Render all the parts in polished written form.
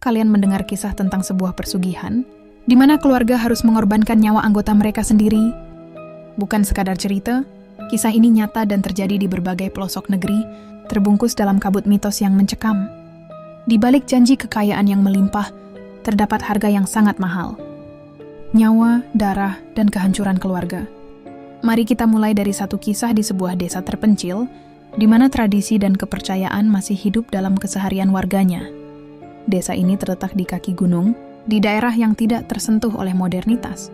kalian mendengar kisah tentang sebuah persugihan, di mana keluarga harus mengorbankan nyawa anggota mereka sendiri? Bukan sekadar cerita, kisah ini nyata dan terjadi di berbagai pelosok negeri, terbungkus dalam kabut mitos yang mencekam. Di balik janji kekayaan yang melimpah, terdapat harga yang sangat mahal. Nyawa, darah, dan kehancuran keluarga. Mari kita mulai dari satu kisah di sebuah desa terpencil, di mana tradisi dan kepercayaan masih hidup dalam keseharian warganya. Desa ini terletak di kaki gunung, di daerah yang tidak tersentuh oleh modernitas.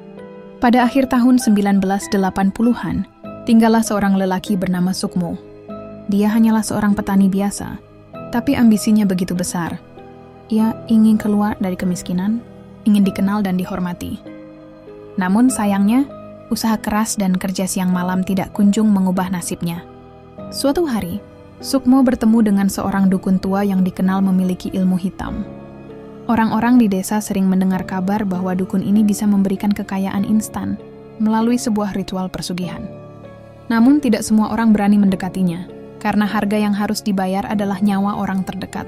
Pada akhir tahun 1980-an, tinggallah seorang lelaki bernama Sukmo. Dia hanyalah seorang petani biasa, tapi ambisinya begitu besar. Ia ingin keluar dari kemiskinan, ingin dikenal dan dihormati. Namun sayangnya, usaha keras dan kerja siang malam tidak kunjung mengubah nasibnya. Suatu hari, Sukmo bertemu dengan seorang dukun tua yang dikenal memiliki ilmu hitam. Orang-orang di desa sering mendengar kabar bahwa dukun ini bisa memberikan kekayaan instan melalui sebuah ritual persugihan. Namun tidak semua orang berani mendekatinya, karena harga yang harus dibayar adalah nyawa orang terdekat.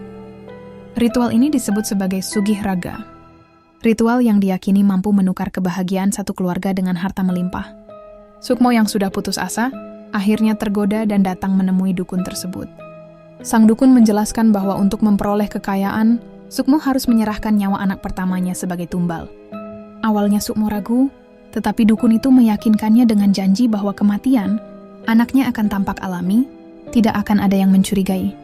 Ritual ini disebut sebagai sugih raga. Ritual yang diyakini mampu menukar kebahagiaan satu keluarga dengan harta melimpah. Sukmo yang sudah putus asa, akhirnya tergoda dan datang menemui dukun tersebut. Sang dukun menjelaskan bahwa untuk memperoleh kekayaan, Sukmo harus menyerahkan nyawa anak pertamanya sebagai tumbal. Awalnya Sukmo ragu, tetapi dukun itu meyakinkannya dengan janji bahwa kematian, anaknya akan tampak alami, tidak akan ada yang mencurigai.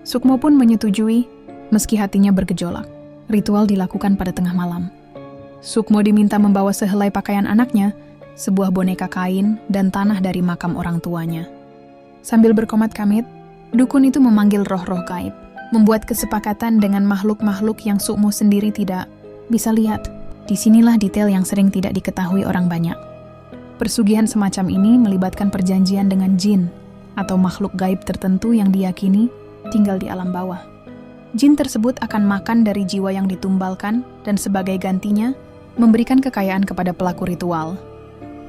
Sukmo pun menyetujui, meski hatinya bergejolak. Ritual dilakukan pada tengah malam. Sukmo diminta membawa sehelai pakaian anaknya, sebuah boneka kain, dan tanah dari makam orang tuanya. Sambil berkomat-kamit, dukun itu memanggil roh-roh gaib, membuat kesepakatan dengan makhluk-makhluk yang Sukmo sendiri tidak bisa lihat. Disinilah detail yang sering tidak diketahui orang banyak. Persugihan semacam ini melibatkan perjanjian dengan jin, atau makhluk gaib tertentu yang diyakini tinggal di alam bawah. Jin tersebut akan makan dari jiwa yang ditumbalkan, dan sebagai gantinya, memberikan kekayaan kepada pelaku ritual.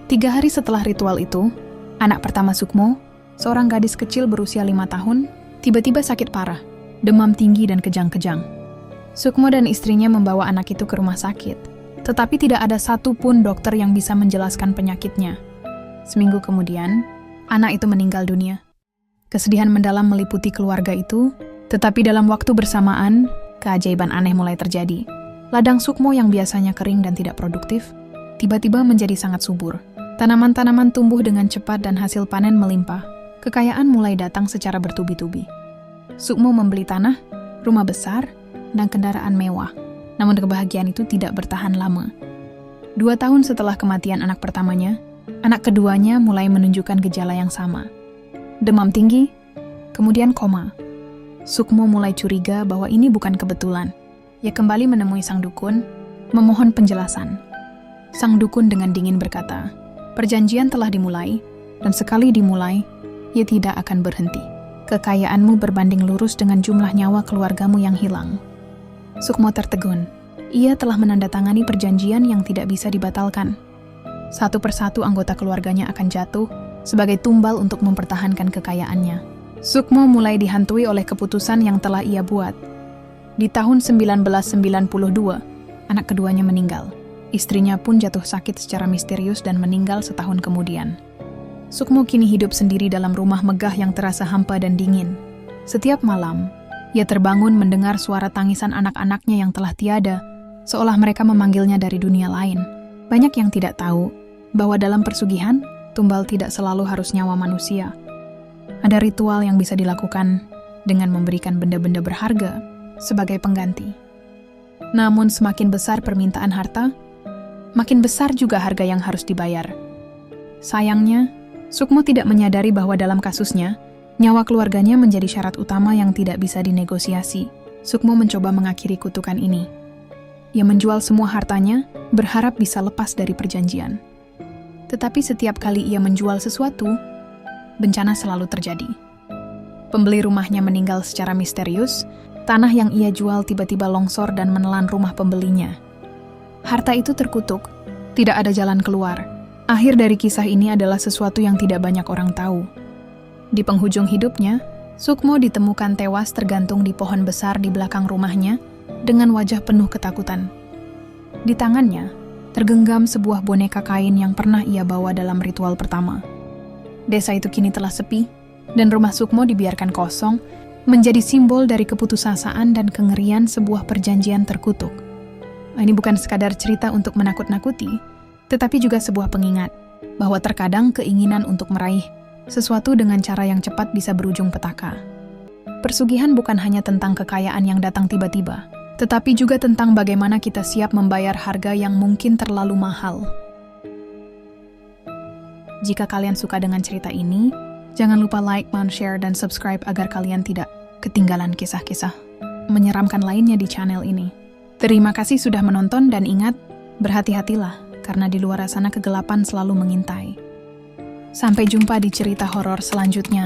3 hari setelah ritual itu, anak pertama Sukmo, seorang gadis kecil berusia 5 tahun, tiba-tiba sakit parah, demam tinggi dan kejang-kejang. Sukmo dan istrinya membawa anak itu ke rumah sakit, tetapi tidak ada satupun dokter yang bisa menjelaskan penyakitnya. Seminggu kemudian, anak itu meninggal dunia. Kesedihan mendalam meliputi keluarga itu, tetapi dalam waktu bersamaan, keajaiban aneh mulai terjadi. Ladang Sukmo yang biasanya kering dan tidak produktif, tiba-tiba menjadi sangat subur. Tanaman-tanaman tumbuh dengan cepat dan hasil panen melimpah. Kekayaan mulai datang secara bertubi-tubi. Sukmo membeli tanah, rumah besar, dan kendaraan mewah. Namun kebahagiaan itu tidak bertahan lama. 2 tahun setelah kematian anak pertamanya, anak keduanya mulai menunjukkan gejala yang sama. Demam tinggi, kemudian koma. Sukmo mulai curiga bahwa ini bukan kebetulan. Ia kembali menemui sang dukun, memohon penjelasan. Sang dukun dengan dingin berkata, "Perjanjian telah dimulai, dan sekali dimulai, ia tidak akan berhenti. Kekayaanmu berbanding lurus dengan jumlah nyawa keluargamu yang hilang." Sukmo tertegun. Ia telah menandatangani perjanjian yang tidak bisa dibatalkan. Satu persatu anggota keluarganya akan jatuh sebagai tumbal untuk mempertahankan kekayaannya. Sukmo mulai dihantui oleh keputusan yang telah ia buat. Di tahun 1992, anak keduanya meninggal. Istrinya pun jatuh sakit secara misterius dan meninggal setahun kemudian. Sukmo kini hidup sendiri dalam rumah megah yang terasa hampa dan dingin. Setiap malam, ia terbangun mendengar suara tangisan anak-anaknya yang telah tiada, seolah mereka memanggilnya dari dunia lain. Banyak yang tidak tahu bahwa dalam persugihan, tumbal tidak selalu harus nyawa manusia. Ada ritual yang bisa dilakukan dengan memberikan benda-benda berharga sebagai pengganti. Namun semakin besar permintaan harta, makin besar juga harga yang harus dibayar. Sayangnya, Sukmo tidak menyadari bahwa dalam kasusnya, nyawa keluarganya menjadi syarat utama yang tidak bisa dinegosiasi. Sukmo mencoba mengakhiri kutukan ini. Ia menjual semua hartanya, berharap bisa lepas dari perjanjian. Tetapi setiap kali ia menjual sesuatu, bencana selalu terjadi. Pembeli rumahnya meninggal secara misterius, tanah yang ia jual tiba-tiba longsor dan menelan rumah pembelinya. Harta itu terkutuk, tidak ada jalan keluar. Akhir dari kisah ini adalah sesuatu yang tidak banyak orang tahu. Di penghujung hidupnya, Sukmo ditemukan tewas tergantung di pohon besar di belakang rumahnya dengan wajah penuh ketakutan. Di tangannya, tergenggam sebuah boneka kain yang pernah ia bawa dalam ritual pertama. Desa itu kini telah sepi, dan rumah Sukmo dibiarkan kosong, menjadi simbol dari keputusasaan dan kengerian sebuah perjanjian terkutuk. Ini bukan sekadar cerita untuk menakut-nakuti, tetapi juga sebuah pengingat bahwa terkadang keinginan untuk meraih sesuatu dengan cara yang cepat bisa berujung petaka. Persugihan bukan hanya tentang kekayaan yang datang tiba-tiba, tetapi juga tentang bagaimana kita siap membayar harga yang mungkin terlalu mahal. Jika kalian suka dengan cerita ini, jangan lupa like, share, dan subscribe agar kalian tidak ketinggalan kisah-kisah menyeramkan lainnya di channel ini. Terima kasih sudah menonton dan ingat, berhati-hatilah karena di luar sana kegelapan selalu mengintai. Sampai jumpa di cerita horor selanjutnya.